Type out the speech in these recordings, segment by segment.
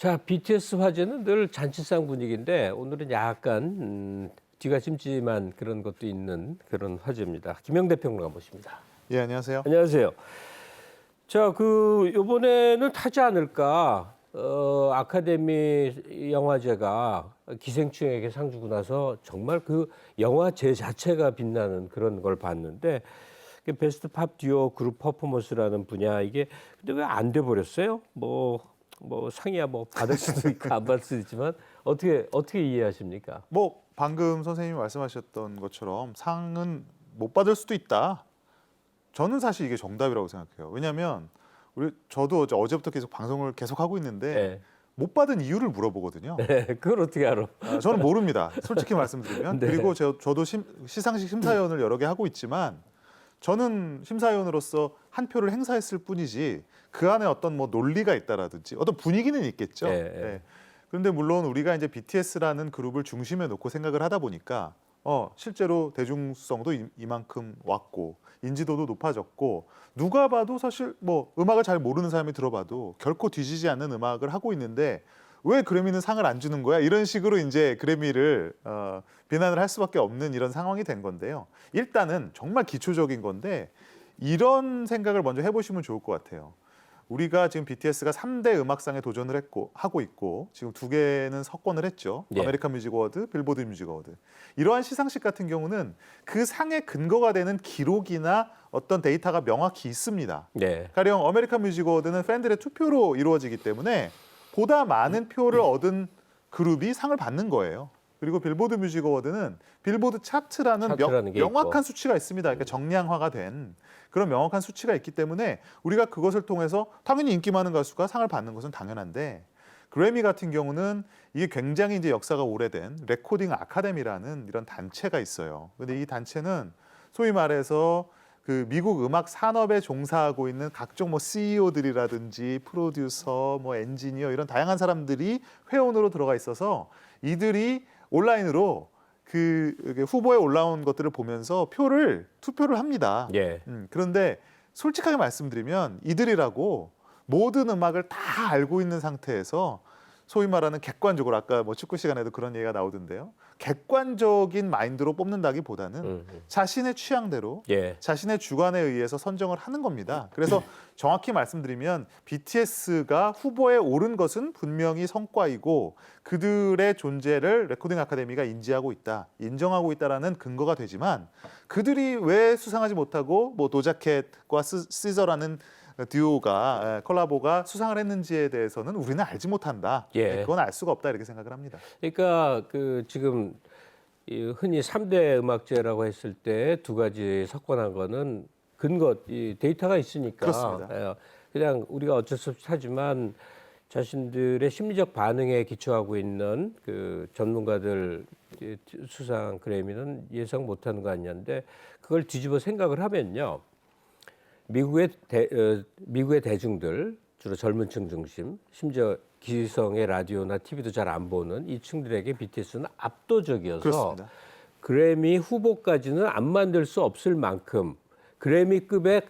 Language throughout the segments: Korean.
자, BTS 화제는 늘 잔치상 분위기인데 오늘은 약간 뒤가 심심한 그런 것도 있는 그런 화제입니다. 김영대 평론가 모십니다. 예, 안녕하세요. 안녕하세요. 자, 이번에는 타지 않을까? 아카데미 영화제가 기생충에게 상 주고 나서 정말 그 영화제 자체가 빛나는 그런 걸 봤는데 베스트 팝 듀오 그룹 퍼포먼스라는 분야 이게 근데 왜 안 돼 버렸어요? 뭐 상이야 뭐 받을 수도 있고 안 받을 수도 있지만 어떻게 이해하십니까? 뭐 방금 선생님이 말씀하셨던 것처럼 상은 못 받을 수도 있다. 저는 사실 이게 정답이라고 생각해요. 왜냐하면 저도 어제부터 계속 방송을 계속 하고 있는데 네. 못 받은 이유를 물어보거든요. 네, 그걸 어떻게 알아? 저는 모릅니다. 솔직히 말씀드리면. 네. 그리고 저도 시상식 심사위원을 여러 개 하고 있지만 저는 심사위원으로서 한 표를 행사했을 뿐이지 그 안에 어떤 뭐 논리가 있다라든지 어떤 분위기는 있겠죠. 네. 네. 그런데 물론 우리가 이제 BTS라는 그룹을 중심에 놓고 생각을 하다 보니까 실제로 대중성도 이만큼 왔고 인지도도 높아졌고 누가 봐도 사실 뭐 음악을 잘 모르는 사람이 들어봐도 결코 뒤지지 않는 음악을 하고 있는데 왜 그래미는 상을 안 주는 거야? 이런 식으로 이제 그래미를 비난을 할 수밖에 없는 이런 상황이 된 건데요. 일단은 정말 기초적인 건데 이런 생각을 먼저 해보시면 좋을 것 같아요. 우리가 지금 BTS가 3대 음악상에 도전을 하고 있고 지금 2개는 석권을 했죠. 예. 아메리칸 뮤직 어워드, 빌보드 뮤직 어워드. 이러한 시상식 같은 경우는 그 상의 근거가 되는 기록이나 어떤 데이터가 명확히 있습니다. 네. 가령 아메리칸 뮤직 어워드는 팬들의 투표로 이루어지기 때문에 보다 많은 표를 얻은 그룹이 상을 받는 거예요. 그리고 빌보드 뮤직 어워드는 빌보드 차트라는 게 명확한 있고. 수치가 있습니다. 그러니까 정량화가 된 그런 명확한 수치가 있기 때문에 우리가 그것을 통해서 당연히 인기 많은 가수가 상을 받는 것은 당연한데 그래미 같은 경우는 이게 굉장히 이제 역사가 오래된 레코딩 아카데미라는 이런 단체가 있어요. 근데 이 단체는 소위 말해서 그 미국 음악 산업에 종사하고 있는 각종 뭐 CEO들이라든지 프로듀서, 뭐 엔지니어 이런 다양한 사람들이 회원으로 들어가 있어서 이들이 온라인으로 그 후보에 올라온 것들을 보면서 투표를 합니다. 예. 그런데 솔직하게 말씀드리면 이들이라고 모든 음악을 다 알고 있는 상태에서 소위 말하는 객관적으로 아까 뭐 축구 시간에도 그런 얘기가 나오던데요. 객관적인 마인드로 뽑는다기보다는 자신의 취향대로 예. 자신의 주관에 의해서 선정을 하는 겁니다. 그래서 정확히 말씀드리면 BTS가 후보에 오른 것은 분명히 성과이고 그들의 존재를 레코딩 아카데미가 인지하고 있다, 인정하고 있다라는 근거가 되지만 그들이 왜 수상하지 못하고 뭐 도자켓과 시저라는 듀오가 콜라보가 수상을 했는지에 대해서는 우리는 알지 못한다. 예. 그건 알 수가 없다 이렇게 생각을 합니다. 그러니까 지금 흔히 3대 음악제라고 했을 때 2가지 석권한 거는 이 데이터가 있으니까 그렇습니다. 그냥 우리가 어쩔 수 없이 하지만 자신들의 심리적 반응에 기초하고 있는 그 전문가들 수상 그래미는 예상 못하는 거 아니냐인데 그걸 뒤집어 생각을 하면요. 미국의 대중들 주로 젊은 층 중심 심지어 기성의 라디오나 TV도 잘 안 보는 이 층들에게 BTS는 압도적이어서 그렇습니다. 그래미 후보까지는 안 만들 수 없을 만큼 그래미급의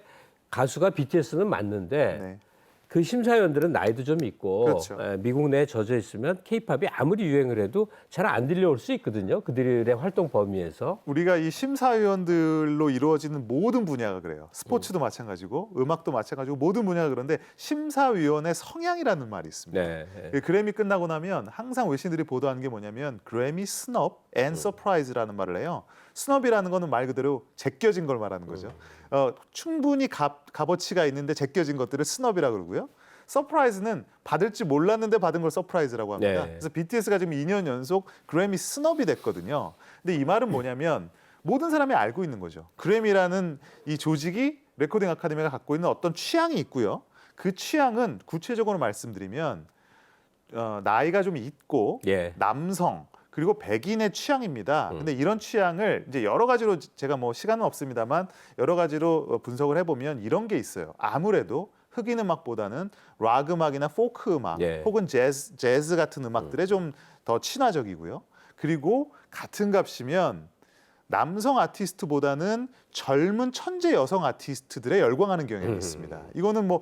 가수가 BTS는 맞는데 네. 그 심사위원들은 나이도 좀 있고 그렇죠. 미국 내에 젖어 있으면 K-팝이 아무리 유행을 해도 잘 안 들려올 수 있거든요. 그들의 활동 범위에서. 우리가 이 심사위원들로 이루어지는 모든 분야가 그래요. 스포츠도 마찬가지고 음악도 마찬가지고 모든 분야가 그런데 심사위원의 성향이라는 말이 있습니다. 네. 그 그래미 끝나고 나면 항상 외신들이 보도하는 게 뭐냐면 그래미 스놉 앤 서프라이즈라는 말을 해요. 스놉이라는 거는 말 그대로 제껴진 걸 말하는 거죠. 충분히 값어치가 있는데 제껴진 것들을 스놉이라고 그러고요. 서프라이즈는 받을지 몰랐는데 받은 걸 서프라이즈라고 합니다. 네. 그래서 BTS가 지금 2년 연속 그래미 스놉이 됐거든요. 근데 이 말은 뭐냐면 모든 사람이 알고 있는 거죠. 그래미라는 이 조직이 레코딩 아카데미가 갖고 있는 어떤 취향이 있고요. 그 취향은 구체적으로 말씀드리면 나이가 좀 있고 예. 남성 그리고 백인의 취향입니다. 근데 이런 취향을 이제 여러 가지로 제가 뭐 시간은 없습니다만 여러 가지로 분석을 해보면 이런 게 있어요. 아무래도 흑인 음악보다는 락 음악이나 포크 음악 혹은 재즈 같은 음악들에 좀 더 친화적이고요. 그리고 같은 값이면 남성 아티스트보다는 젊은 천재 여성 아티스트들에 열광하는 경향이 있습니다. 이거는 뭐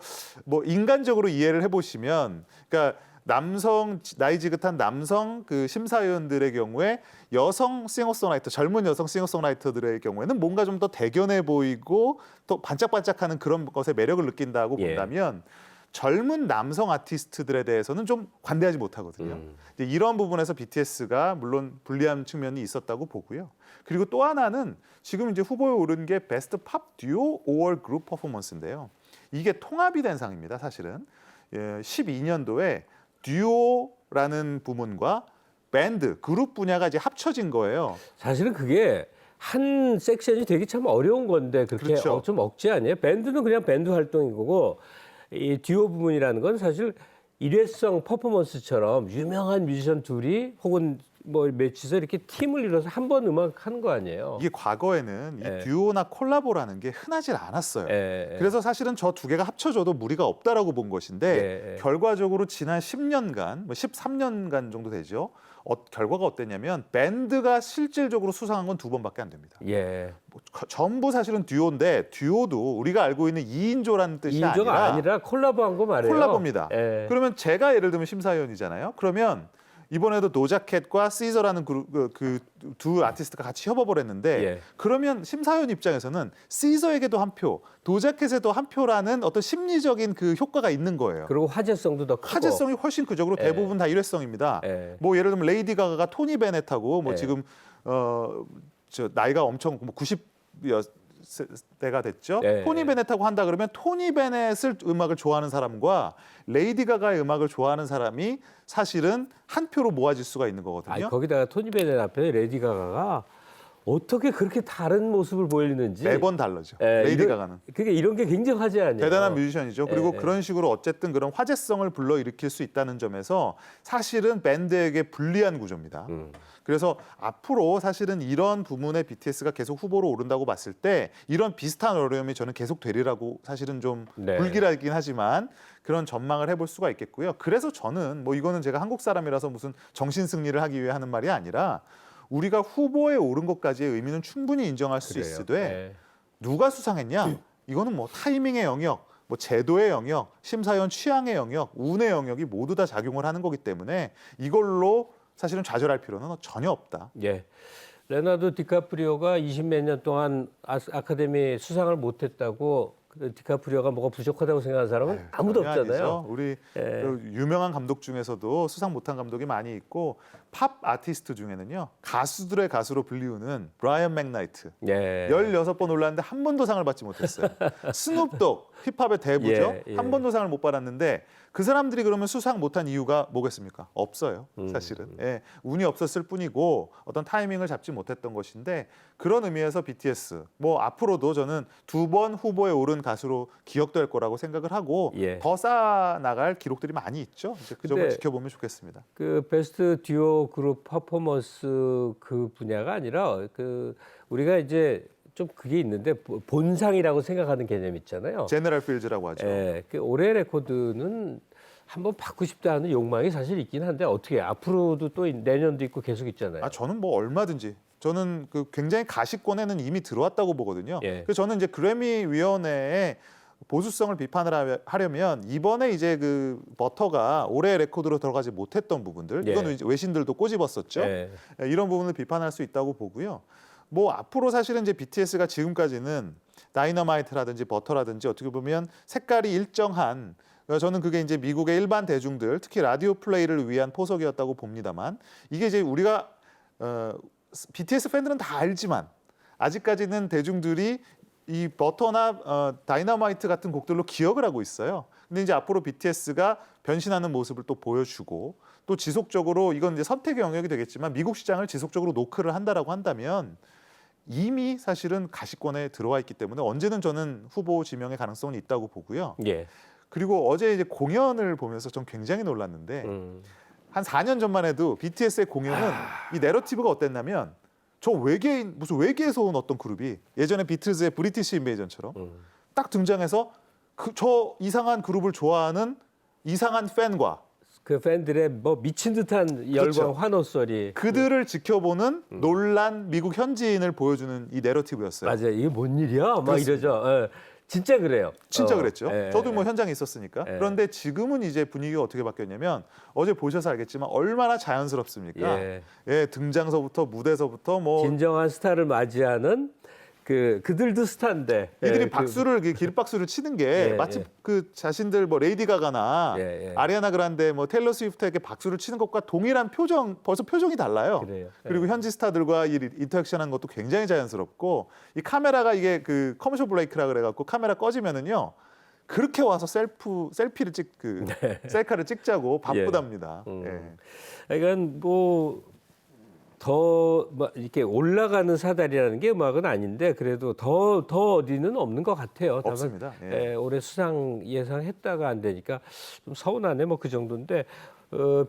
인간적으로 이해를 해보시면, 그러니까 나이 지긋한 남성 그 심사위원들의 경우에 여성 싱어송라이터, 젊은 여성 싱어송라이터들의 경우에는 뭔가 좀 더 대견해 보이고 또 반짝반짝하는 그런 것에 매력을 느낀다고 예. 본다면 젊은 남성 아티스트들에 대해서는 좀 관대하지 못하거든요. 이제 이런 부분에서 BTS가 물론 불리한 측면이 있었다고 보고요. 그리고 또 하나는 지금 이제 후보에 오른 게 베스트 팝 듀오 5월 그룹 퍼포먼스인데요. 이게 통합이 된 상입니다. 사실은 12년도에 듀오라는 부문과 밴드, 그룹 분야가 이제 합쳐진 거예요. 사실은 그게 한 섹션이 되게 참 어려운 건데 그렇게 그렇죠. 좀 억지 아니에요? 밴드는 그냥 밴드 활동인 거고 이 듀오 부분이라는 건 사실 일회성 퍼포먼스처럼 유명한 뮤지션 둘이 혹은 뭐 몇이서 이렇게 팀을 이뤄서 한 번 음악 하는 거 아니에요? 이게 과거에는 이 예. 듀오나 콜라보라는 게 흔하지 않았어요. 예, 예. 그래서 사실은 저 두 개가 합쳐져도 무리가 없다라고 본 것인데 예, 예. 결과적으로 지난 10년간, 뭐 13년간 정도 되죠. 결과가 어땠냐면 밴드가 실질적으로 수상한 건 2번밖에 안 됩니다. 예. 전부 사실은 듀오인데 듀오도 우리가 알고 있는 2인조라는 뜻이 이인조가 아니라 콜라보한 거 말이에요. 콜라보입니다. 예. 그러면 제가 예를 들면 심사위원이잖아요. 그러면 이번에도 도자켓과 시저라는 그 두 아티스트가 같이 협업을 했는데 예. 그러면 심사위원 입장에서는 시저에게도 한 표, 도자켓에도 한 표라는 어떤 심리적인 그 효과가 있는 거예요. 그리고 화제성도 더 크고. 화제성이 훨씬 크죠. 그리고 예. 대부분 다 일회성입니다. 예. 뭐 예를 들면 레이디 가가가 토니 베넷하고 뭐 예. 지금 저 나이가 엄청 뭐 90대가 됐죠. 예. 토니 베넷하고 한다 그러면 토니 베넷을 음악을 좋아하는 사람과 레이디 가가의 음악을 좋아하는 사람이 사실은 한 표로 모아질 수가 있는 거거든요. 아니, 거기다가 토니 베넷 앞에 레디 가가가 어떻게 그렇게 다른 모습을 보이는지 매번 다르죠. 예, 레이디 이런- 가가는. 그게 이런 게 굉장히 화제 아니에요? 대단한 뮤지션이죠. 그리고 예. 그런 식으로 어쨌든 그런 화제성을 불러일으킬 수 있다는 점에서 사실은 밴드에게 불리한 구조입니다. 그래서 앞으로 사실은 이런 부문에 BTS가 계속 후보로 오른다고 봤을 때 이런 비슷한 어려움이 저는 계속 되리라고 사실은 좀 네. 불길하긴 하지만 그런 전망을 해볼 수가 있겠고요. 그래서 저는 뭐 이거는 제가 한국 사람이라서 무슨 정신 승리를 하기 위해 하는 말이 아니라 우리가 후보에 오른 것까지의 의미는 충분히 인정할 수 그래요. 있으되 예. 누가 수상했냐? 이거는 뭐 타이밍의 영역, 뭐 제도의 영역, 심사위원 취향의 영역, 운의 영역이 모두 다 작용을 하는 거기 때문에 이걸로 사실은 좌절할 필요는 전혀 없다. 예. 레나르도 디카프리오가 20몇 년 동안 아카데미 수상을 못했다고 그 디카프리오가 뭐가 부족하다고 생각하는 사람은 아무도 전혀 없잖아요. 아니죠. 우리 그 유명한 감독 중에서도 수상 못한 감독이 많이 있고 팝 아티스트 중에는요. 가수들의 가수로 불리우는 브라이언 맥나이트. 예. 16번 올랐는데 한 번도 상을 받지 못했어요. 스눕독 힙합의 대부죠. 예, 예. 한 번도 상을 못 받았는데 그 사람들이 그러면 수상 못한 이유가 뭐겠습니까? 없어요. 사실은. 예, 운이 없었을 뿐이고 어떤 타이밍을 잡지 못했던 것인데 그런 의미에서 BTS 뭐 앞으로도 저는 2번 후보에 오른 가수로 기억될 거라고 생각을 하고 예. 더 쌓아나갈 기록들이 많이 있죠. 이제 그 점을 근데 지켜보면 좋겠습니다. 그 베스트 듀오 그룹 퍼포먼스 그 분야가 아니라 그 우리가 이제 좀 그게 있는데 본상이라고 생각하는 개념 있잖아요. 제너럴 필즈라고 하죠. 예, 그 올해 레코드는 한번 받고 싶다는 욕망이 사실 있긴 한데 어떻게 앞으로도 또 내년도 있고 계속 있잖아요. 아 저는 뭐 얼마든지 저는 그 굉장히 가시권에는 이미 들어왔다고 보거든요. 예. 그래서 저는 이제 그래미 위원회의 보수성을 비판을 하려면 이번에 이제 그 버터가 올해 레코드로 들어가지 못했던 부분들 예. 이건 이제 외신들도 꼬집었었죠. 예. 이런 부분을 비판할 수 있다고 보고요. 뭐 앞으로 사실은 이제 BTS가 지금까지는 다이너마이트라든지 버터라든지 어떻게 보면 색깔이 일정한 저는 그게 이제 미국의 일반 대중들 특히 라디오 플레이를 위한 포석이었다고 봅니다만 이게 이제 우리가 BTS 팬들은 다 알지만 아직까지는 대중들이 이 버터나 다이너마이트 같은 곡들로 기억을 하고 있어요. 근데 이제 앞으로 BTS가 변신하는 모습을 또 보여주고 또 지속적으로 이건 이제 선택의 영역이 되겠지만 미국 시장을 지속적으로 노크를 한다라고 한다면 이미 사실은 가시권에 들어와 있기 때문에 언제는 저는 후보 지명의 가능성은 있다고 보고요. 예. 그리고 어제 이제 공연을 보면서 좀 굉장히 놀랐는데 한 4년 전만 해도 BTS의 공연은 이 내러티브가 어땠냐면 저 외계인 무슨 외계에서 온 어떤 그룹이 예전에 비틀즈의 브리티시 인베이전처럼 딱 등장해서 저 이상한 그룹을 좋아하는 이상한 팬과 그 팬들의 뭐 미친 듯한 열광 그렇죠. 환호 소리. 그들을 지켜보는 놀란 미국 현지인을 보여주는 이 내러티브였어요. 맞아요. 이게 뭔 일이야? 막 그렇습니다. 이러죠. 예. 진짜 그래요. 진짜 그랬죠. 예, 저도 뭐 예. 현장에 있었으니까. 예. 그런데 지금은 이제 분위기가 어떻게 바뀌었냐면 어제 보셔서 알겠지만 얼마나 자연스럽습니까? 예. 예, 등장서부터 무대서부터 뭐 진정한 스타를 맞이하는 그들도 스타인데 이들이 예, 박수를 기립박수를 치는 게 예, 마치 예. 그 자신들 뭐 레이디 가가나 예, 예. 아리아나 그란데 뭐 테일러 스위프트에게 박수를 치는 것과 동일한 표정 벌써 표정이 달라요. 그래요. 예. 그리고 현지 스타들과 이 인터랙션한 것도 굉장히 자연스럽고 이 카메라가 이게 그 커머셜 브레이크라 그래갖고 카메라 꺼지면은요 그렇게 와서 셀피를 셀카를 찍자고 바쁘답니다. 예. 그러니까 뭐 더 이렇게 올라가는 사다리라는 게 음악은 아닌데 그래도 더 어디는 없는 것 같아요. 다만, 없습니다. 예. 올해 수상 예상했다가 안 되니까 좀 서운하네 뭐 그 정도인데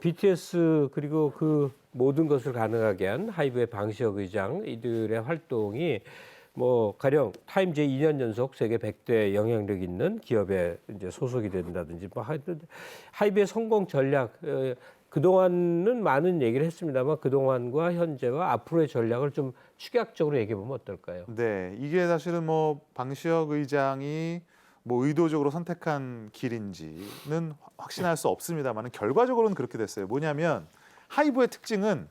BTS 그리고 그 모든 것을 가능하게 한 하이브의 방시혁 의장 이들의 활동이 뭐 가령 타임즈의 2년 연속 세계 100대 영향력 있는 기업에 이제 소속이 된다든지 뭐 하여튼 하이브의 성공 전략 그동안은 많은 얘기를 했습니다만 그동안과 현재와 앞으로의 전략을 좀 축약적으로 얘기해 보면 어떨까요? 네, 이게 사실은 뭐 방시혁 의장이 뭐 의도적으로 선택한 길인지는 확신할 수 없습니다만 결과적으로는 그렇게 됐어요. 뭐냐면 하이브의 특징은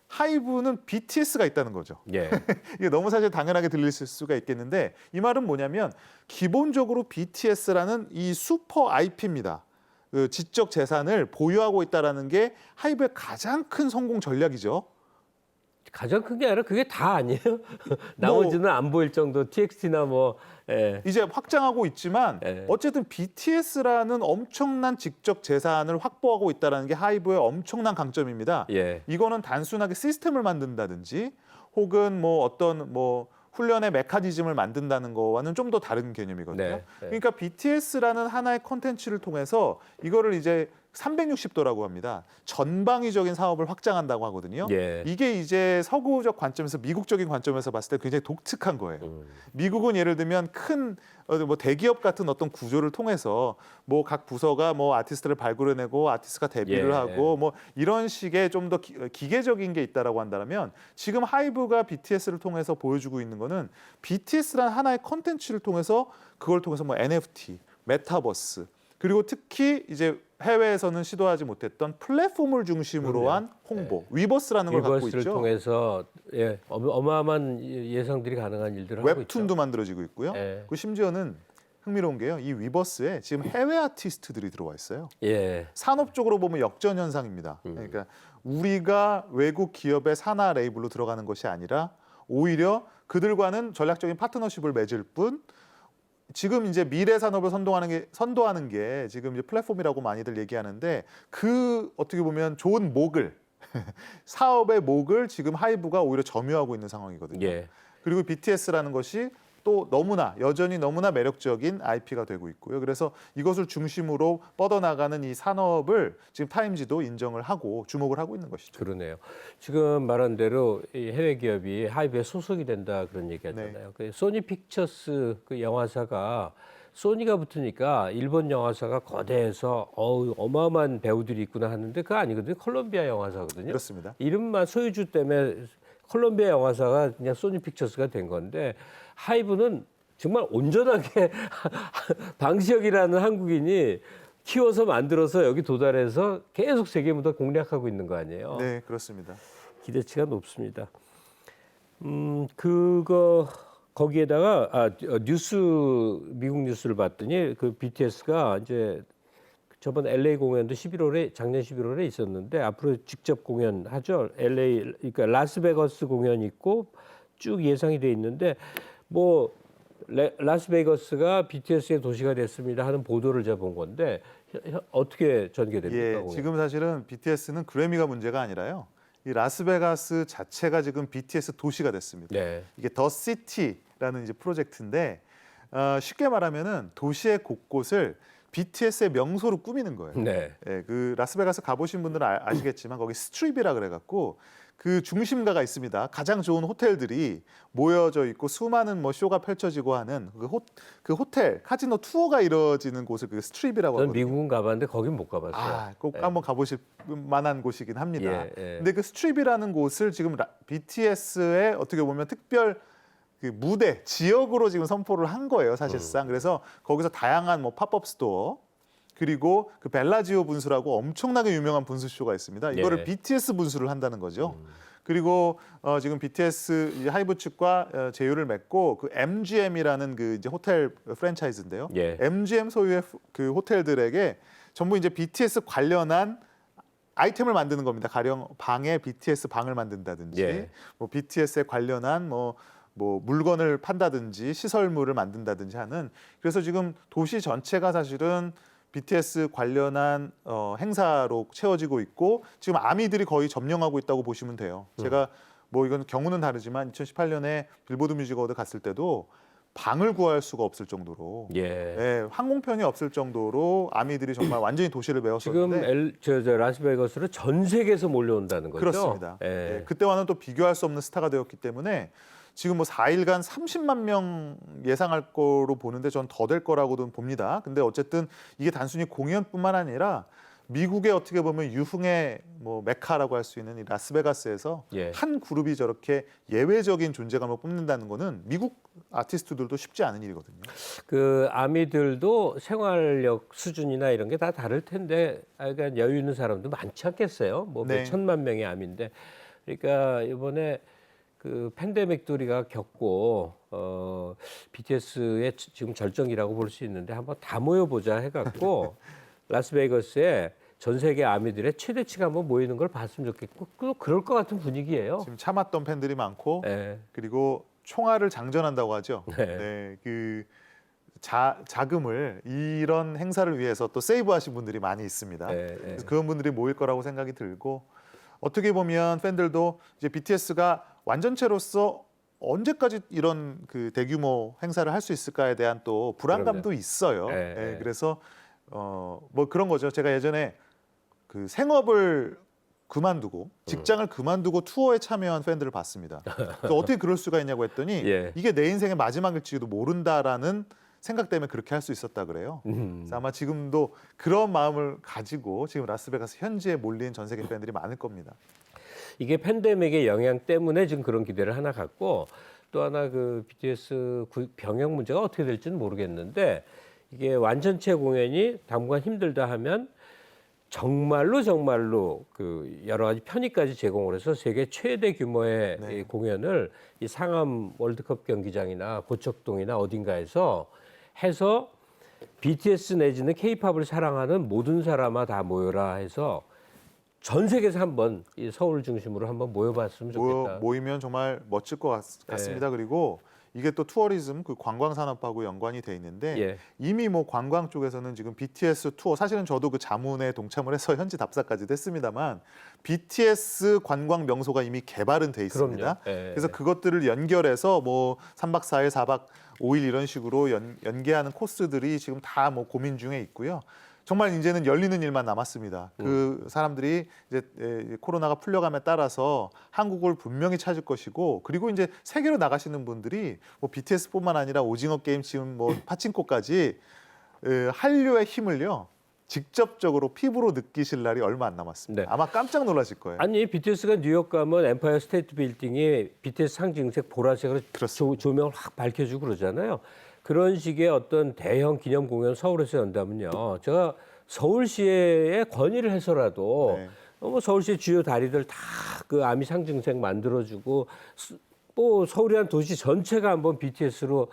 하이브는 BTS가 있다는 거죠. 예. 이게 너무 사실 당연하게 들릴 수가 있겠는데 이 말은 뭐냐면 기본적으로 BTS라는 이 슈퍼 IP입니다. 그 지적 재산을 보유하고 있다라는 게 하이브의 가장 큰 성공 전략이죠. 가장 큰 게 아니라 그게 다 아니에요. 나머지는 안 보일 정도 TXT나 뭐 예. 이제 확장하고 있지만 예. 어쨌든 BTS라는 엄청난 지적 재산을 확보하고 있다는 게 하이브의 엄청난 강점입니다. 예. 이거는 단순하게 시스템을 만든다든지 혹은 뭐 어떤 뭐 훈련의 메커니즘을 만든다는 거와는 좀 더 다른 개념이거든요. 네, 네. 그러니까 BTS라는 하나의 콘텐츠를 통해서 이거를 이제 360도라고 합니다. 전방위적인 사업을 확장한다고 하거든요. 예. 이게 이제 서구적 관점에서 미국적인 관점에서 봤을 때 굉장히 독특한 거예요. 미국은 예를 들면 큰 뭐 대기업 같은 어떤 구조를 통해서 뭐 각 부서가 뭐 아티스트를 발굴해내고 아티스트가 데뷔를 예. 하고 뭐 이런 식의 좀 더 기계적인 게 있다라고 한다면 지금 하이브가 BTS를 통해서 보여주고 있는 거는 BTS라는 하나의 컨텐츠를 통해서 그걸 통해서 뭐 NFT, 메타버스 그리고 특히 이제 해외에서는 시도하지 못했던 플랫폼을 중심으로 그럼요. 한 홍보, 위버스라는 걸 갖고 위버스를 있죠. 통해서 예, 어마어마한 예상들이 가능한 일들을 하고 있죠. 웹툰도 만들어지고 있고요. 예. 그 심지어는 흥미로운 게요. 이 위버스에 지금 해외 아티스트들이 들어와 있어요. 예. 산업적으로 보면 역전 현상입니다. 그러니까 우리가 외국 기업의 산하 레이블로 들어가는 것이 아니라 오히려 그들과는 전략적인 파트너십을 맺을 뿐 지금 이제 미래 산업을 선도하는 게 지금 이제 플랫폼이라고 많이들 얘기하는데 그 어떻게 보면 좋은 목을 사업의 목을 지금 하이브가 오히려 점유하고 있는 상황이거든요. 예. 그리고 BTS라는 것이 또 여전히 너무나 매력적인 IP가 되고 있고요. 그래서 이것을 중심으로 뻗어나가는 이 산업을 지금 타임지도 인정을 하고 주목을 하고 있는 것이죠. 그러네요. 지금 말한 대로 이 해외 기업이 하이브에 소속이 된다 그런 얘기하잖아요. 그 소니 픽처스 그 영화사가 소니가 붙으니까 일본 영화사가 거대해서 어마어마한 배우들이 있구나 하는데 그거 아니거든요. 콜롬비아 영화사거든요. 그렇습니다. 이름만 소유주 때문에 콜롬비아 영화사가 그냥 소니 픽처스가 된 건데 하이브는 정말 온전하게 방시혁이라는 한국인이 키워서 만들어서 여기 도달해서 계속 세계 무대 공략하고 있는 거 아니에요. 네, 그렇습니다. 기대치가 높습니다. 그거 거기에다가 미국 뉴스를 봤더니 그 BTS가 이제 저번 LA 공연도 작년 11월에 있었는데 앞으로 직접 공연하죠. LA 그러니까 라스베가스 공연 있고 쭉 예상이 돼 있는데 뭐 라스베가스가 BTS의 도시가 됐습니다 하는 보도를 제가 본 건데 어떻게 전개됩니까? 예, 공연? 지금 사실은 BTS는 그래미가 문제가 아니라요. 이 라스베가스 자체가 지금 BTS 도시가 됐습니다. 네. 이게 더 시티라는 이제 프로젝트인데 쉽게 말하면은 도시의 곳곳을 BTS의 명소로 꾸미는 거예요. 네. 예, 그 라스베가스 가보신 분들은 아시겠지만 거기 스트립이라 그래갖고 그 중심가가 있습니다. 가장 좋은 호텔들이 모여져 있고 수많은 뭐 쇼가 펼쳐지고 하는 그 호텔 카지노 투어가 이루어지는 곳을 그 스트립이라고 저는 하거든요. 미국은 가봤는데 거긴 못 가봤어요. 꼭 한번 가보실 만한 곳이긴 합니다. 예, 예. 근데 그 스트립이라는 곳을 지금 BTS의 어떻게 보면 특별 그 무대 지역으로 지금 선포를 한 거예요, 사실상. 그래서 거기서 다양한 뭐 팝업 스토어 그리고 그 벨라지오 분수라고 엄청나게 유명한 분수쇼가 있습니다. 이거를 예. BTS 분수를 한다는 거죠. 그리고 지금 BTS 이 하이브 측과 제휴를 맺고 그 MGM이라는 그 이제 호텔 프랜차이즈인데요. 예. MGM 소유의 그 호텔들에게 전부 이제 BTS 관련한 아이템을 만드는 겁니다. 가령 방에 BTS 방을 만든다든지, 예. 뭐 BTS에 관련한 뭐 물건을 판다든지 시설물을 만든다든지 하는. 그래서 지금 도시 전체가 사실은 BTS 관련한 행사로 채워지고 있고 지금 아미들이 거의 점령하고 있다고 보시면 돼요. 제가 뭐 이건 경우는 다르지만 2018년에 빌보드 뮤직 어워드 갔을 때도 방을 구할 수가 없을 정도로 예. 예, 항공편이 없을 정도로 아미들이 정말 완전히 도시를 지금 메웠었는데 저 라스베가스로 전 세계에서 몰려온다는 거죠. 그렇습니다. 예. 예, 그때와는 또 비교할 수 없는 스타가 되었기 때문에 지금 뭐 4일간 30만 명 예상할 거로 보는데 전 더 될 거라고도 봅니다. 근데 어쨌든 이게 단순히 공연뿐만 아니라 미국의 어떻게 보면 유흥의 뭐 메카라고 할 수 있는 이 라스베가스에서 예. 한 그룹이 저렇게 예외적인 존재감을 뽐낸다는 거는 미국 아티스트들도 쉽지 않은 일이거든요. 그 아미들도 생활력 수준이나 이런 게 다 다를 텐데, 그러니까 여유 있는 사람도 많지 않겠어요? 뭐 네. 몇 천만 명의 아미인데, 그러니까 이번에 그 팬데믹도 우리가 겪고 BTS의 지금 절정이라고 볼 수 있는데 한번 다 모여보자 해갖고 라스베이거스에 전 세계 아미들의 최대치가 한번 모이는 걸 봤으면 좋겠고 또 그럴 것 같은 분위기예요. 지금 참았던 팬들이 많고 네. 그리고 총알을 장전한다고 하죠. 네. 네, 그 자금을 이런 행사를 위해서 또 세이브하신 분들이 많이 있습니다. 네, 네. 그래서 그런 분들이 모일 거라고 생각이 들고 어떻게 보면 팬들도 이제 BTS가 완전체로서 언제까지 이런 그 대규모 행사를 할 수 있을까에 대한 또 불안감도 그럼요. 있어요. 네, 네, 네. 그래서 뭐 그런 거죠. 제가 예전에 그 생업을 그만두고 직장을 그만두고 투어에 참여한 팬들을 봤습니다. 그래서 어떻게 그럴 수가 있냐고 했더니 예. 이게 내 인생의 마지막일지도 모른다라는 생각 때문에 그렇게 할 수 있었다 그래요. 그래서 아마 지금도 그런 마음을 가지고 지금 라스베가스 현지에 몰린 전 세계 팬들이 많을 겁니다. 이게 팬데믹의 영향 때문에 지금 그런 기대를 하나 갖고 또 하나 그 BTS 병역 문제가 어떻게 될지는 모르겠는데 이게 완전체 공연이 당분간 힘들다 하면 정말로 그 여러 가지 편의까지 제공을 해서 세계 최대 규모의 네. 이 공연을 이 상암 월드컵 경기장이나 고척동이나 어딘가에서 해서 BTS 내지는 K-팝을 사랑하는 모든 사람아 다 모여라 해서 전 세계에서 한번 이 서울 중심으로 한번 모여봤으면 좋겠다. 모이면 정말 멋질 것 같습니다. 그리고 이게 또 투어리즘 그 관광 산업하고 연관이 돼 있는데 예. 이미 뭐 관광 쪽에서는 지금 BTS 투어 사실은 저도 그 자문에 동참을 해서 현지 답사까지도 했습니다만 BTS 관광 명소가 이미 개발은 돼 있습니다. 그럼요. 예. 그래서 그것들을 연결해서 뭐 3박 4일, 4박 5일 이런 식으로 연계하는 코스들이 지금 다 뭐 고민 중에 있고요. 정말 이제는 열리는 일만 남았습니다. 그 사람들이 이제 코로나가 풀려감에 따라서 한국을 분명히 찾을 것이고 그리고 이제 세계로 나가시는 분들이 뭐 BTS뿐만 아니라 오징어 게임 지금 뭐 파친코까지 한류의 힘을요 직접적으로 피부로 느끼실 날이 얼마 안 남았습니다. 네. 아마 깜짝 놀라실 거예요. 아니 BTS가 뉴욕 가면 엠파이어 스테이트 빌딩이 BTS 상징색 보라색으로 조명을 확 밝혀주고 그러잖아요. 그런 식의 어떤 대형 기념 공연 서울에서 연다면요. 제가 서울시에 건의를 해서라도 네. 뭐 서울시 주요 다리들 다 그 아미 상징색 만들어주고 뭐 서울이란 도시 전체가 한번 BTS로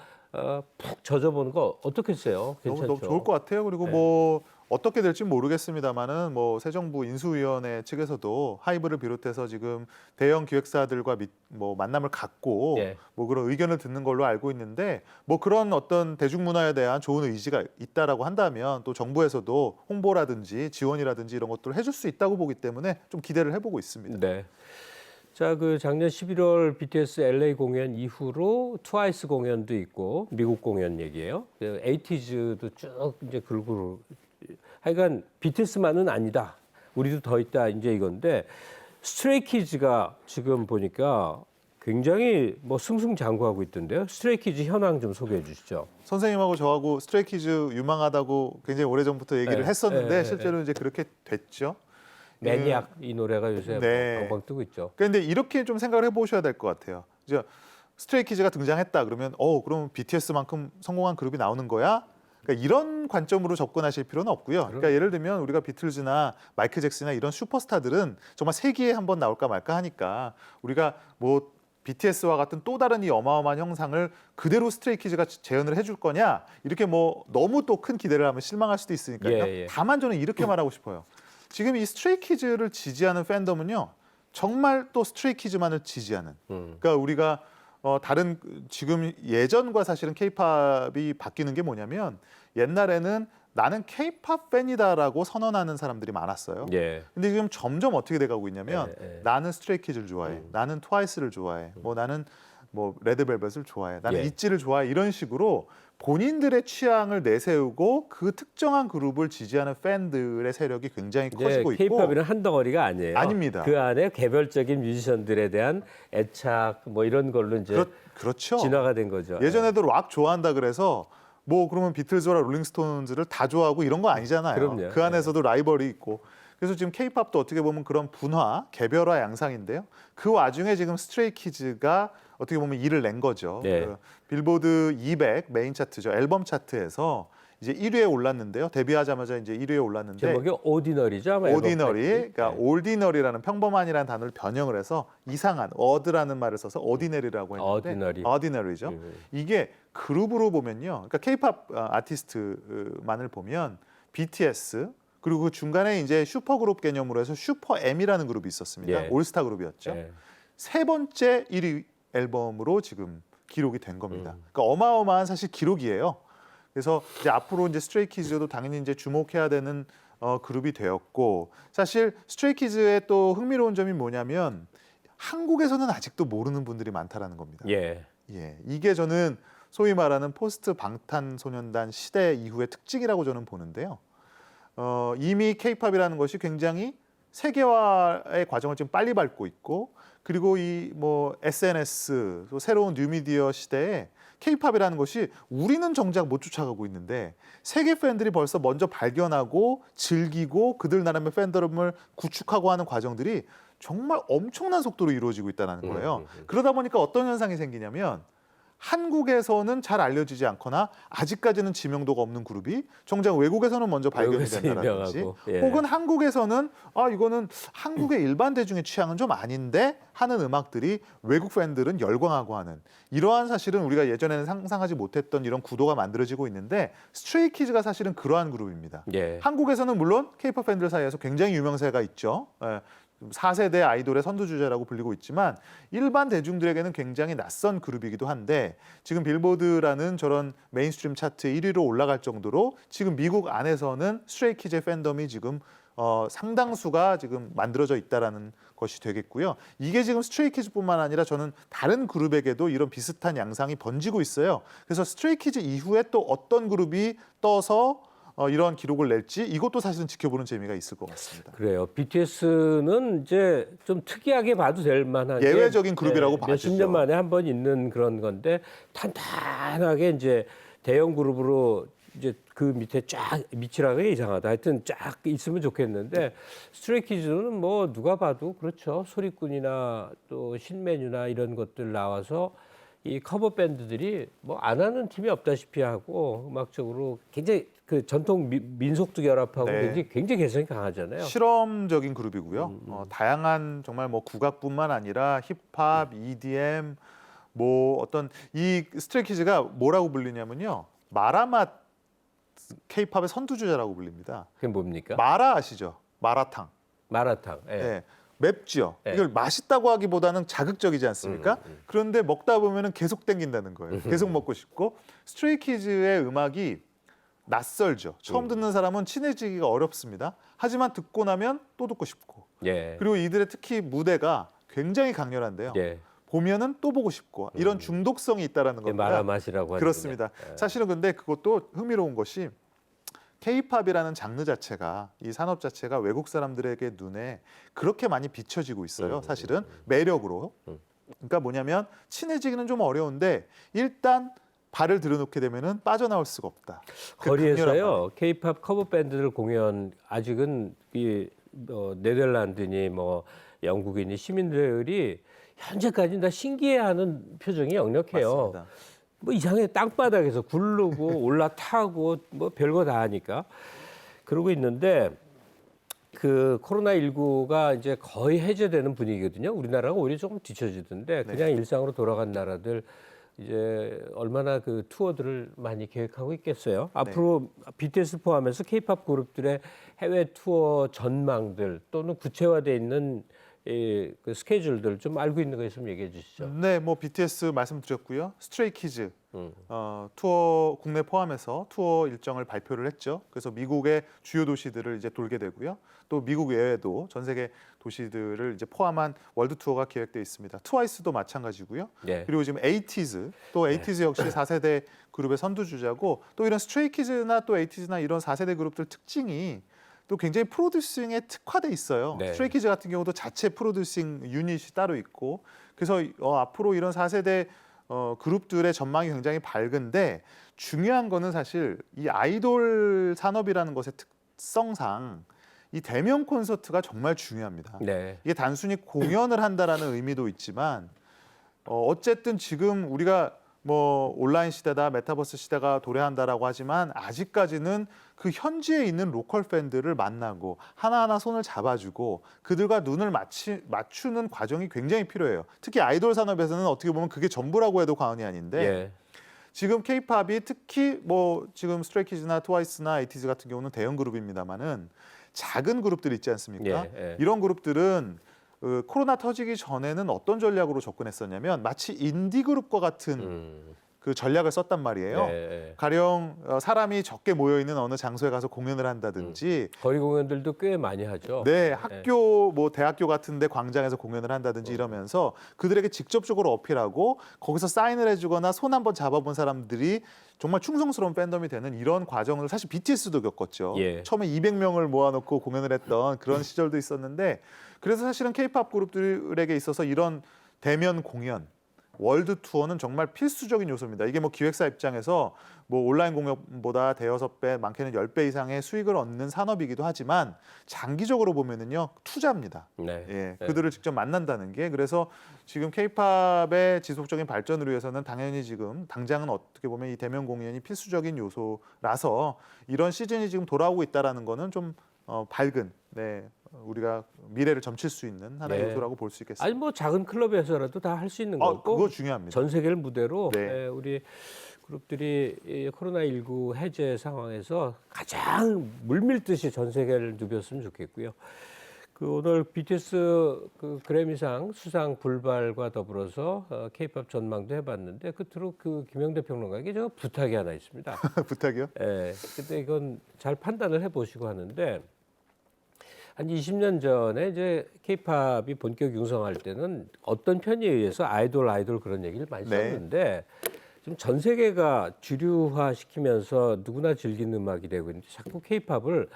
푹 젖어보는 거 어떻겠어요? 괜찮죠? 너무 좋을 것 같아요. 그리고 네. 뭐 어떻게 될지 모르겠습니다만은 뭐 새 정부 인수위원회 측에서도 하이브를 비롯해서 지금 대형 기획사들과 뭐 만남을 갖고 예. 뭐 그런 의견을 듣는 걸로 알고 있는데 뭐 그런 어떤 대중문화에 대한 좋은 의지가 있다라고 한다면 또 정부에서도 홍보라든지 지원이라든지 이런 것들을 해줄 수 있다고 보기 때문에 좀 기대를 해보고 있습니다. 네. 자, 그 작년 11월 BTS LA 공연 이후로 트와이스 공연도 있고 미국 공연 얘기예요. 그 에이티즈도 쭉 이제 글고 하여간 BTS만은 아니다. 우리도 더 있다 이제 이건데 스트레이키즈가 지금 보니까 굉장히 뭐 승승장구하고 있던데요. 스트레이키즈 현황 좀 소개해 주시죠. 선생님하고 저하고 스트레이키즈 유망하다고 굉장히 오래전부터 얘기를 네. 했었는데 실제로 이제 그렇게 됐죠. 매니악 이 노래가 요새 네. 뭐 방방 뜨고 있죠. 그런데 이렇게 좀 생각을 해보셔야 될 것 같아요. 이제 스트레이키즈가 등장했다 그러면 그럼 BTS만큼 성공한 그룹이 나오는 거야? 그러니까 이런 관점으로 접근하실 필요는 없고요. 그러니까 예를 들면 우리가 비틀즈나 마이클 잭슨이나 이런 슈퍼스타들은 정말 세기에 한번 나올까 말까 하니까 우리가 뭐 BTS와 같은 또 다른 이 어마어마한 형상을 그대로 스트레이키즈가 재현을 해줄 거냐 이렇게 뭐 너무 또 큰 기대를 하면 실망할 수도 있으니까요. 예. 다만 저는 이렇게 말하고 싶어요. 지금 이 스트레이키즈를 지지하는 팬덤은요. 정말 또 스트레이키즈만을 지지하는. 그러니까 우리가 다른 지금 예전과 사실은 케이팝이 바뀌는 게 뭐냐면 옛날에는 나는 케이팝 팬이다라고 선언하는 사람들이 많았어요. 예. 근데 지금 점점 어떻게 돼가고 있냐면 예. 나는 스트레이키즈를 좋아해. 나는 트와이스를 좋아해. 뭐 나는 뭐 레드벨벳을 좋아해. 나는 예. 있지를 좋아해. 이런 식으로 본인들의 취향을 내세우고 그 특정한 그룹을 지지하는 팬들의 세력이 굉장히 커지고 있고 케이팝이는 한 덩어리가 아니에요. 아닙니다. 그 안에 개별적인 뮤지션들에 대한 애착 뭐 이런 걸로 이제 그렇죠. 진화가 된 거죠. 예전에도 락 좋아한다 그래서 뭐 그러면 비틀즈와 롤링스톤즈를 다 좋아하고 이런 거 아니잖아요. 그럼요. 그 안에서도 라이벌이 있고. 그래서 지금 케이팝도 어떻게 보면 그런 분화, 개별화 양상인데요. 그 와중에 지금 스트레이키즈가 어떻게 보면 일을 낸 거죠. 네. 그 빌보드 200 메인 차트죠. 앨범 차트에서 이제 1위에 올랐는데요. 데뷔하자마자 이제 1위에 올랐는데 제목이 오디너리죠. 아마 앨범 오디너리, 타이틀이. 그러니까 올디너리라는 평범한이라는 단어를 변형을 해서 이상한, 어드라는 말을 써서 오디너리라고 했는데 오디너리죠. 이게 그룹으로 보면요, 그러니까 케이팝 아티스트만을 보면 BTS 그리고 그 중간에 이제 슈퍼그룹 개념으로 해서 슈퍼 M이라는 그룹이 있었습니다. 예. 올스타 그룹이었죠. 예. 세 번째 1위 앨범으로 지금 기록이 된 겁니다. 그러니까 어마어마한 사실 기록이에요. 그래서 이제 앞으로 이제 스트레이키즈도 당연히 이제 주목해야 되는 그룹이 되었고 사실 스트레이키즈의 또 흥미로운 점이 뭐냐면 한국에서는 아직도 모르는 분들이 많다라는 겁니다. 예. 예, 이게 저는 소위 말하는 포스트 방탄소년단 시대 이후의 특징이라고 저는 보는데요. 이미 케이팝이라는 것이 굉장히 세계화의 과정을 지금 빨리 밟고 있고 그리고 이 뭐 SNS 또 새로운 뉴미디어 시대에 케이팝이라는 것이 우리는 정작 못 쫓아가고 있는데 세계 팬들이 벌써 먼저 발견하고 즐기고 그들 나름의 팬덤을 구축하고 하는 과정들이 정말 엄청난 속도로 이루어지고 있다는 거예요. 그러다 보니까 어떤 현상이 생기냐면 한국에서는 잘 알려지지 않거나 아직까지는 지명도가 없는 그룹이 정작 외국에서는 먼저 발견이 외국에서 된다든지 유명하고, 예. 혹은 한국에서는 이거는 한국의 일반 대중의 취향은 좀 아닌데 하는 음악들이 외국 팬들은 열광하고 하는 이러한 사실은 우리가 예전에는 상상하지 못했던 이런 구도가 만들어지고 있는데 스트레이키즈가 사실은 그러한 그룹입니다. 예. 한국에서는 물론 케이팝 팬들 사이에서 굉장히 유명세가 있죠. 4세대 아이돌의 선두주자라고 불리고 있지만 일반 대중들에게는 굉장히 낯선 그룹이기도 한데 지금 빌보드라는 저런 메인스트림 차트 1위로 올라갈 정도로 지금 미국 안에서는 스트레이키즈의 팬덤이 지금 상당수가 지금 만들어져 있다라는 것이 되겠고요. 이게 지금 스트레이키즈뿐만 아니라 저는 다른 그룹에게도 이런 비슷한 양상이 번지고 있어요. 그래서 스트레이키즈 이후에 또 어떤 그룹이 떠서 이런 기록을 낼지 이것도 사실은 지켜보는 재미가 있을 것 같습니다. 그래요. BTS는 이제 좀 특이하게 봐도 될 만한 예외적인 그룹이라고 봐주죠. 몇십 년 만에 한 번 있는 그런 건데 탄탄하게 이제 대형 그룹으로 이제 그 밑에 쫙 밑이라는 게 이상하다. 하여튼 쫙 있으면 좋겠는데 스트레이키즈는 뭐 누가 봐도 그렇죠. 소리꾼이나 또 신메뉴나 이런 것들 나와서 이 커버 밴드들이 뭐 안 하는 팀이 없다시피 하고 음악적으로 굉장히 그 전통 민속도 결합하고 네. 굉장히 개성이 강하잖아요. 실험적인 그룹이고요. 다양한 정말 뭐 국악뿐만 아니라 힙합, EDM 뭐 어떤 이 스트레이키즈가 뭐라고 불리냐면요. 마라맛 케이팝의 선두주자라고 불립니다. 그게 뭡니까? 마라 아시죠? 마라탕. 마라탕. 예. 네. 맵죠. 네. 이걸 맛있다고 하기보다는 자극적이지 않습니까? 그런데 먹다 보면은 계속 땡긴다는 거예요. 계속 먹고 싶고 스트레이키즈의 음악이 낯설죠. 처음 듣는 사람은 친해지기가 어렵습니다. 하지만 듣고 나면 또 듣고 싶고. 예. 그리고 이들의 특히 무대가 굉장히 강렬한데요. 예. 보면은 또 보고 싶고 이런 중독성이 있다라는 이게 겁니다. 마라맛이라고 하는 그렇습니다. 사실은 근데 그것도 흥미로운 것이 케이팝이라는 장르 자체가 이 산업 자체가 외국 사람들에게 눈에 그렇게 많이 비춰지고 있어요. 사실은 매력으로. 그러니까 뭐냐면 친해지기는 좀 어려운데 일단 발을 들여놓게 되면은 빠져나올 수가 없다. 그 강렬한 거리에서요. 케이팝 커버 밴드들 공연 아직은 이 네덜란드니 뭐 영국인이 시민들이 현재까지 다 신기해하는 표정이 역력해요. 맞습니다. 뭐 이상하게 땅바닥에서 굴르고 올라타고 뭐 별거 다 하니까 그러고 있는데 그 코로나19가 이제 거의 해제되는 분위기거든요. 우리나라가 오히려 조금 뒤처지던데 그냥 일상으로 돌아간 나라들 이제 얼마나 그 투어들을 많이 계획하고 있겠어요. 앞으로 BTS 포함해서 K-팝 그룹들의 해외 투어 전망들 또는 구체화돼 있는 그 스케줄들 좀 알고 있는 거 있으면 얘기해 주시죠. 네, 뭐 BTS 말씀드렸고요. 스트레이키즈 투어 국내 포함해서 투어 일정을 발표를 했죠. 그래서 미국의 주요 도시들을 이제 돌게 되고요. 또 미국 외에도 전 세계 도시들을 이제 포함한 월드 투어가 계획되어 있습니다. 트와이스도 마찬가지고요. 네. 그리고 지금 에이티즈, 또 에이티즈 역시 4세대 그룹의 선두주자고 또 이런 스트레이키즈나 또 에이티즈나 이런 4세대 그룹들 특징이 또 굉장히 프로듀싱에 특화돼 있어요. 네. 스트레이키즈 같은 경우도 자체 프로듀싱 유닛이 따로 있고 그래서 앞으로 이런 4세대 그룹들의 전망이 굉장히 밝은데 중요한 거는 사실 이 아이돌 산업이라는 것의 특성상 이 대면 콘서트가 정말 중요합니다. 네. 이게 단순히 공연을 한다라는 의미도 있지만 어쨌든 지금 우리가 뭐 온라인 시대다 메타버스 시대가 도래한다라고 하지만 아직까지는 그 현지에 있는 로컬 팬들을 만나고 하나하나 손을 잡아주고 그들과 눈을 맞추는 과정이 굉장히 필요해요. 특히 아이돌 산업에서는 어떻게 보면 그게 전부라고 해도 과언이 아닌데 예. 지금 K-팝이 특히 뭐 지금 스트레이키즈나 트와이스나 에이티즈 같은 경우는 대형 그룹입니다만은 작은 그룹들 있지 않습니까? 예. 이런 그룹들은 코로나 터지기 전에는 어떤 전략으로 접근했었냐면 마치 인디 그룹과 같은 그 전략을 썼단 말이에요. 예. 가령 사람이 적게 모여 있는 어느 장소에 가서 공연을 한다든지, 거리 공연들도 꽤 많이 하죠. 네, 학교 뭐 대학교 같은데 광장에서 공연을 한다든지 이러면서 그들에게 직접적으로 어필하고 거기서 사인을 해주거나 손 한번 잡아본 사람들이 정말 충성스러운 팬덤이 되는 이런 과정을 사실 BTS도 겪었죠. 예. 처음에 200명을 모아놓고 공연을 했던 그런 시절도 있었는데 그래서 사실은 K-팝 그룹들에게 있어서 이런 대면 공연 월드 투어는 정말 필수적인 요소입니다. 이게 뭐 기획사 입장에서 뭐 온라인 공연보다 대여섯 배, 많게는 10배 이상의 수익을 얻는 산업이기도 하지만 장기적으로 보면은요 투자입니다. 네. 예, 네. 그들을 직접 만난다는 게 그래서 지금 K-팝의 지속적인 발전을 위해서는 당연히 지금 당장은 어떻게 보면 이 대면 공연이 필수적인 요소라서 이런 시즌이 지금 돌아오고 있다라는 거는 좀 밝은 우리가 미래를 점칠 수 있는 하나의 네. 요소라고 볼 수 있겠습니다. 아니 뭐 작은 클럽에서라도 다 할 수 있는 거고 그거 중요합니다. 전 세계를 무대로 네. 우리 그룹들이 이 코로나19 해제 상황에서 가장 물밀듯이 전 세계를 누볐으면 좋겠고요. 그 오늘 BTS 그 그래미상 수상 불발과 더불어서 K-팝 전망도 해봤는데 끝으로 그 김영대 평론가에게 제가 부탁이 하나 있습니다. 부탁이요? 예. 근데 이건 잘 판단을 해보시고 하는데 한 20년 전에 이제 K-팝이 본격 융성할 때는 어떤 편에 의해서 아이돌 그런 얘기를 많이 네. 썼는데 지금 전 세계가 주류화 시키면서 누구나 즐기는 음악이 되고 있는데 자꾸 K-팝을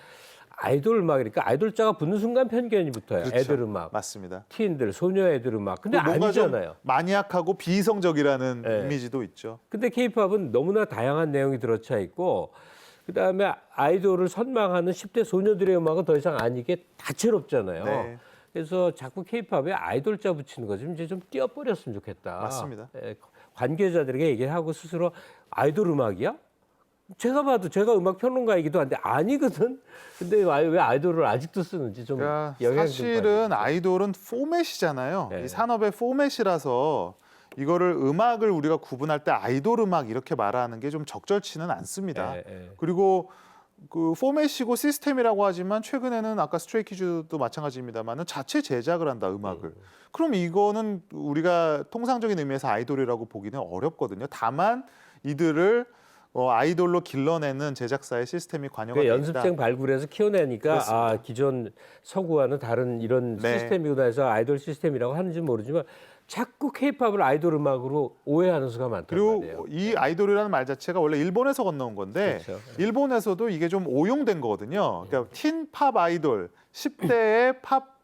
아이돌 음악이니까 아이돌 자가 붙는 순간 편견이 붙어요. 그렇죠. 애들 음악, 맞습니다. 티인들, 소녀 애들 음악. 근데 뭔가 좀 아니잖아요. 마니악하고 비이성적이라는 네. 이미지도 있죠. 근데 K-팝은 너무나 다양한 내용이 들어차 있고 그다음에 아이돌을 선망하는 10대 소녀들의 음악은 더 이상 아니게 다채롭잖아요. 네. 그래서 자꾸 K-팝에 아이돌자 붙이는 거 좀 이제 좀 띄어버렸으면 좋겠다. 맞습니다. 관계자들에게 얘기를 하고 스스로 아이돌 음악이야? 제가 봐도 제가 음악 평론가이기도 한데 아니거든. 근데 왜 아이돌을 아직도 쓰는지 좀 그러니까 영향 좀 사실은 받아주세요. 아이돌은 포맷이잖아요. 네. 이 산업의 포맷이라서 이거를 음악을 우리가 구분할 때 아이돌 음악 이렇게 말하는 게 좀 적절치는 않습니다. 예. 그리고 그 포맷이고 시스템이라고 하지만 최근에는 아까 스트레이키즈도 마찬가지입니다만은 자체 제작을 한다 음악을. 그럼 이거는 우리가 통상적인 의미에서 아이돌이라고 보기는 어렵거든요. 다만 이들을 아이돌로 길러내는 제작사의 시스템이 관여가 그 돼 있다. 연습생 발굴해서 키워내니까 그렇습니다. 기존 서구와는 다른 이런 네. 시스템이구나 해서 아이돌 시스템이라고 하는지 모르지만 자꾸 K-팝을 아이돌 음악으로 오해하는 수가 많단 그리고 말이에요. 이 아이돌이라는 말 자체가 원래 일본에서 건너온 건데 그렇죠. 일본에서도 이게 좀 오용된 거거든요. 그러니까 틴 팝 아이돌, 10대의 팝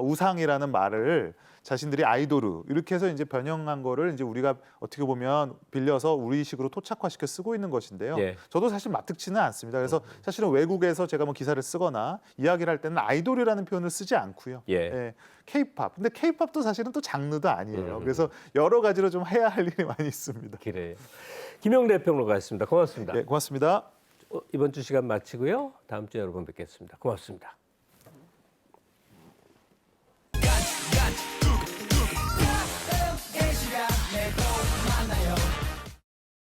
우상이라는 말을 자신들이 아이돌 이렇게 해서 이제 변형한 거를 이제 우리가 어떻게 보면 빌려서 우리식으로 토착화시켜 쓰고 있는 것인데요. 예. 저도 사실 마뜩지는 않습니다. 그래서 사실은 외국에서 제가 뭐 기사를 쓰거나 이야기를 할 때는 아이돌이라는 표현을 쓰지 않고요. 예. K-팝. 근데 K-팝도 사실은 또 장르도 아니에요. 그래서 여러 가지로 좀 해야 할 일이 많이 있습니다. 그래요. 김영래 평론가였습니다. 고맙습니다. 예, 고맙습니다. 이번 주 시간 마치고요. 다음 주에 여러분 뵙겠습니다. 고맙습니다.